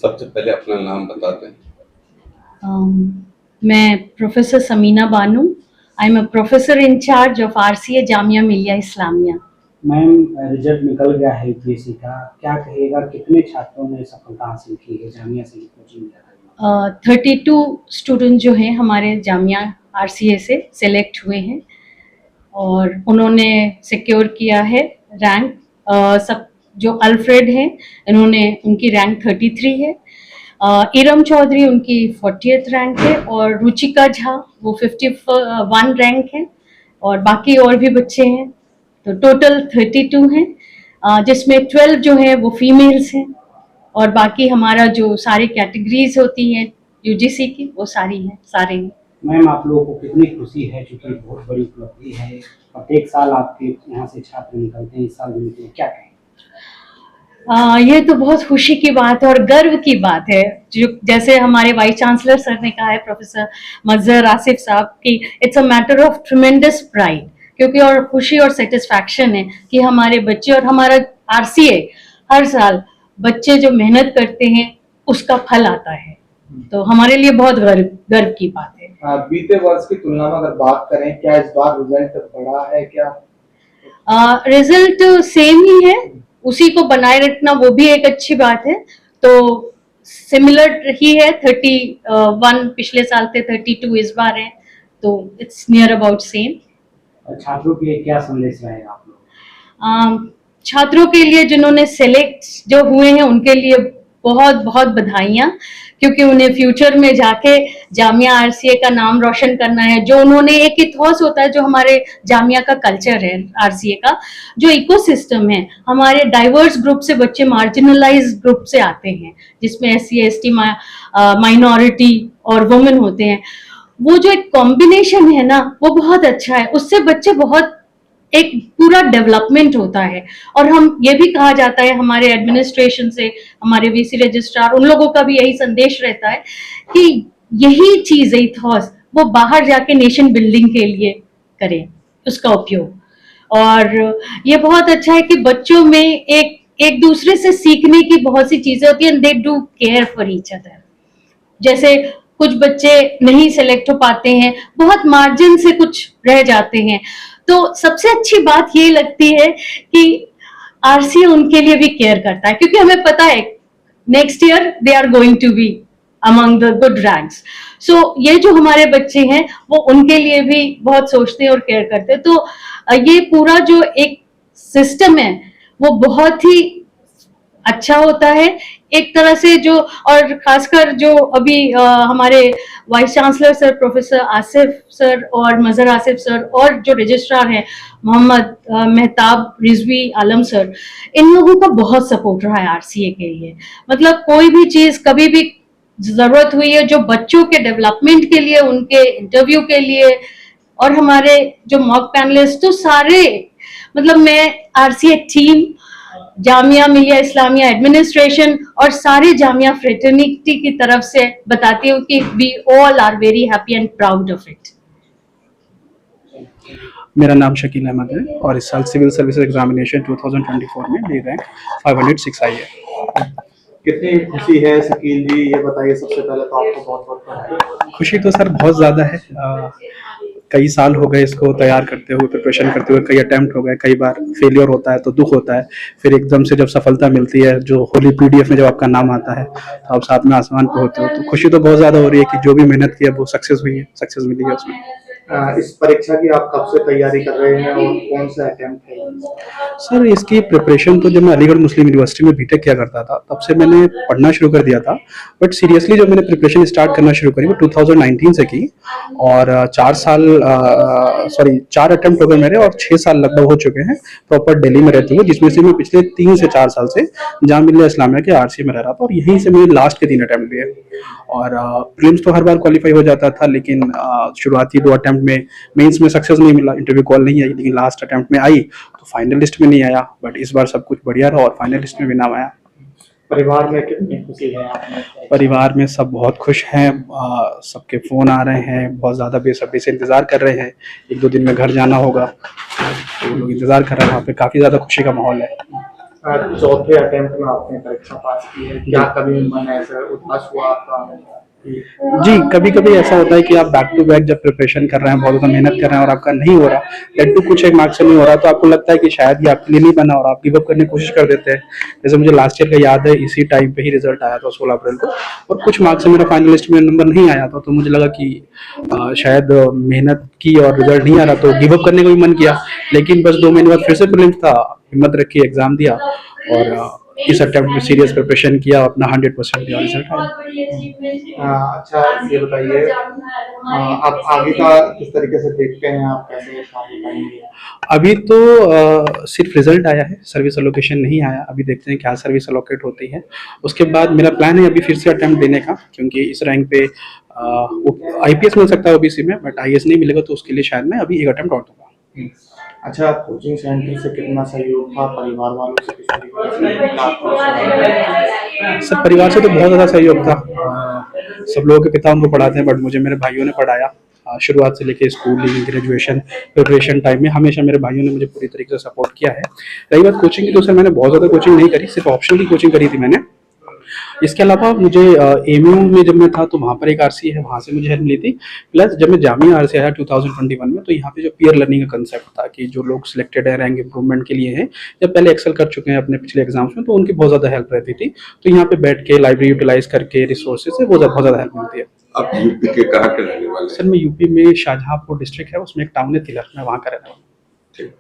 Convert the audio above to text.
सबसे पहले अपना नाम बता दें। मैं professor Samina Banu. I am a professor in charge of RCA Jamia Millia Islamia. Ma'am, result निकल गया है यूपीएससी का, क्या कहेगा कितने छात्रों ने सफलता हासिल की है जामिया से कोचिंग लेकर? 32 स्टूडेंट जो हैं हमारे जामिया आरसीए से सेलेक्ट हुए हैं और उन्होंने सिक्योर किया है रैंक। सब जो अल्फ्रेड हैं इन्होंने उनकी रैंक 33 है। इरम चौधरी उनकी 40th रैंक है और रुचिका झा वो 51 रैंक है और बाकी और भी बच्चे हैं, तो टोटल 32 हैं, जिसमें 12 जो है वो फीमेल्स हैं और बाकी हमारा जो सारी कैटेगरीज होती हैं यूजीसी की वो सारी हैं, सारे हैं। मैम, आप लोगों को कितनी खुशी है, क्योंकि बहुत बड़ी उपलब्धि है, प्रत्येक साल आपके यहाँ से छात्र निकलते हैं, इस साल भी निकले, क्या कहें? ये तो बहुत खुशी की बात है और गर्व की बात है। जो जैसे हमारे वाइस चांसलर सर ने कहा है, प्रोफेसर मजहर आसिफ साहब, कि it's a matter of tremendous pride, क्योंकि और खुशी और सेटिस्फैक्शन है कि हमारे बच्चे और हमारा आरसीए हर साल बच्चे जो मेहनत करते हैं उसका फल आता है, तो हमारे लिए बहुत गर्व की बात है। बीते वर्ष की तुलना में अगर बात करें, क्या इस बार रिजल्ट बढ़ा है क्या? रिजल्ट सेम ही है, उसी को बनाए रखना वो भी एक अच्छी बात है। तो सिमिलर ही है, 31 पिछले साल थे, 32 इस बार है, तो इट्स नियर अबाउट सेम। छात्रों के लिए क्या संदेश रहेगा आप लोग? छात्रों के लिए जिन्होंने सेलेक्ट जो हुए हैं उनके लिए बहुत बहुत बधाइयाँ, क्योंकि उन्हें फ्यूचर में जाके जामिया आरसीए का नाम रोशन करना है। जो उन्होंने एक इथॉस होता है, जो हमारे जामिया का कल्चर है आरसीए का, जो इकोसिस्टम है, हमारे डाइवर्स ग्रुप से बच्चे मार्जिनलाइज ग्रुप से आते हैं, जिसमें SC ST माइनॉरिटी और वुमेन होते हैं, वो जो एक कॉम्बिनेशन है ना वो बहुत अच्छा है, उससे बच्चे बहुत एक पूरा डेवलपमेंट होता है। और हम ये भी कहा जाता है हमारे एडमिनिस्ट्रेशन से, हमारे वीसी रजिस्ट्रार, उन लोगों का भी यही संदेश रहता है कि यही चीज है इथॉस, वो बाहर जाके नेशन बिल्डिंग के लिए करें उसका उपयोग। और ये बहुत अच्छा है कि बच्चों में एक दूसरे से सीखने की बहुत सी चीजें होती हैं, they do care for each other. जैसे कुछ बच्चे नहीं सेलेक्ट हो पाते हैं, बहुत मार्जिन से कुछ रह जाते हैं, तो सबसे अच्छी बात ये लगती है कि आरसीए उनके लिए भी केयर करता है, क्योंकि हमें पता है next year they are going to be among the good ranks. So ये जो हमारे बच्चे हैं वो उनके लिए भी बहुत सोचते हैं और केयर करते हैं। तो ये पूरा जो एक सिस्टम है वो बहुत ही अच्छा होता है एक तरह से। जो और खासकर जो अभी हमारे vice chancellor sir professor Asif sir और मजहर आसिफ सर और जो रजिस्ट्रार हैं मोहम्मद मेहताब रिजवी आलम सर, इन लोगों का बहुत सपोर्ट रहा है आरसीए के लिए। मतलब कोई भी चीज कभी भी जरूरत हुई है जो बच्चों के डेवलपमेंट के लिए, उनके इंटरव्यू के लिए, और हमारे जो मॉक पैनलिस्ट, तो सारे, मतलब मैं RCA team, Jamia Millia Islamia administration और सारे जामिया फ्रेटर्निटी की तरफ से बताती हूँ कि we all are very happy and proud of it. मेरा नाम शकील अहमद है और इस साल सिविल सर्विसेज एग्जामिनेशन 2024 में मेरी रैंक 506 आई है। कितनी खुशी है शकील जी, ये बताइए सबसे पहले तो आपको बहुत बहुत बधाई। खुशी तो सर बहुत ज़्यादा है। कई साल हो गए इसको तैयार करते हुए, प्रिपरेशन करते हुए, कई अटैम्प्ट हो गए, कई बार फेलियर होता है तो दुख होता है, फिर एकदम से जब सफलता मिलती है, जो होली PDF में जब आपका नाम आता है तो आप साथ में आसमान पे होते हो, तो खुशी तो बहुत ज़्यादा हो रही है कि जो भी मेहनत की है वो सक्सेस हुई है, सक्सेस मिली है उसमें। इस परीक्षा की आप कब से तैयारी कर रहे हैं और कौन सा अटेम्प्ट है? सर इसकी प्रिपरेशन तो जब मैं अलीगढ़ मुस्लिम यूनिवर्सिटी में बीटेक किया करता था तब से मैंने पढ़ना शुरू कर दिया था, बट सीरियसली जब मैंने प्रिपरेशन स्टार्ट करना शुरू करी वो 2019 से की, और 4 अटेम्प्ट हो गए मेरे और 6 साल लगभग हो चुके हैं प्रॉपर दिल्ली में रहते हुए, जिसमें से मैं पिछले 3 से 4 साल से जामिया मिलिया इस्लामिया के आरसी में रह रहा था और यहीं से मैंने लास्ट के 3 अटेम्प्ट दिए। और प्रीलिम्स तो हर बार क्वालिफाई हो जाता था, लेकिन शुरुआती 2 अटेम्प्ट में मेंस में सक्सेस नहीं मिला, इंटरव्यू कॉल नहीं आई, लेकिन लास्ट अटेम्प्ट में आई तो फाइनल लिस्ट में नहीं आया, बट इस बार सब कुछ बढ़िया रहा और फाइनल लिस्ट में भी नाम आया। परिवार में कितनी खुशी है आपने? परिवार में सब बहुत खुश हैं, सबके फ़ोन आ रहे हैं, बहुत ज़्यादा बेसब्री से इंतज़ार कर रहे हैं। 1-2 दिन में घर जाना होगा तो लोग इंतज़ार कर रहे हैं, वहाँ पे काफ़ी ज़्यादा खुशी का माहौल है। चौथे अटेम्प्ट में आपने परीक्षा पास की है, क्या कभी मन ऐसा उदास हुआ आपका कि जी, कभी कभी ऐसा होता है कि आप बैक टू बैक जब प्रिपरेशन कर रहे हैं, बहुत ज़्यादा मेहनत कर रहे हैं और आपका नहीं हो रहा, दैट टू कुछ एक मार्क्स से नहीं हो रहा, तो आपको लगता है कि शायद ये आपके लिए नहीं बना और आप गिव अप करने की कोशिश कर देते हैं। जैसे मुझे लास्ट ईयर का याद है, इसी टाइम पे ही रिजल्ट आया था 16 अप्रैल को, और कुछ मार्क्स से मेरा फाइनल लिस्ट में नंबर नहीं आया था, तो मुझे लगा कि शायद मेहनत की और रिजल्ट नहीं आ रहा, तो गिव अप करने को भी मन किया। लेकिन बस 2 महीने बाद फिर से प्रीलिम्स था, हिम्मत रखी, एग्जाम दिया और इस अटेम्प्ट में सीरियस प्रिपरेशन किया, अपना 100% दिया, रिजल्ट आया। अच्छा ये बताइए, आप आगे का किस तरीके से देखते हैं, आप कैसे शादी करेंगे? अभी तो सिर्फ रिजल्ट आया है, सर्विस एलोकेशन नहीं आया, अभी देखते हैं क्या सर्विस एलोकेट होती है। उसके बाद मेरा प्लान है अभी फिर से अटेम्प्ट देने का, क्योंकि इस रैंक पे आईपीएस मिल सकता है ओबीसी में, बट आईएएस नहीं मिलेगा, तो उसके लिए शायद मैं अभी एक अटेम्प्ट और दूंगा। अच्छा, कोचिंग सेंटर से कितना सहयोग था, परिवार वालों से किस तरीके से आपको सहयोग? सर परिवार से तो बहुत ज़्यादा सहयोग था। सब लोगों के पिता उनको पढ़ाते हैं, बट मुझे मेरे भाइयों ने पढ़ाया। शुरुआत से लेके स्कूलिंग, ग्रेजुएशन, प्रिपरेशन टाइम में हमेशा मेरे भाइयों ने मुझे पूरी तरीके से सपोर्ट किया है। रही बात कोचिंग की, तो सर मैंने बहुत ज़्यादा कोचिंग नहीं करी, सिर्फ ऑप्शनल की कोचिंग करी थी मैंने। इसके अलावा मुझे एमयू में जब मैं था तो वहाँ पर एक आरसी है, वहाँ से मुझे हेल्प मिली थी। प्लस जब मैं जामिया आरसी आया 2021 में, तो यहाँ पे जो पीयर लर्निंग का कंसेप्ट था कि जो लोग सिलेक्टेड है रैंक इंप्रूवमेंट के लिए हैं या पहले एक्सेल कर चुके हैं अपने पिछले एग्जाम्स में, तो उनकी बहुत ज़्यादा हेल्प रहती थी। तो यहाँ पे बैठ के लाइब्रेरी यूटिलाइज करके रिसोर्सेज से बहुत ज़्यादा हेल्प मिलती है। आप यूपी के कहाँ के रहने वाले हैं? सर मैं यूपी में शाहजहाँपुर डिस्ट्रिक्ट है, उसमें एक टाउन है तिलक, मैं वहाँ का रहने वाला हूँ। ठीक।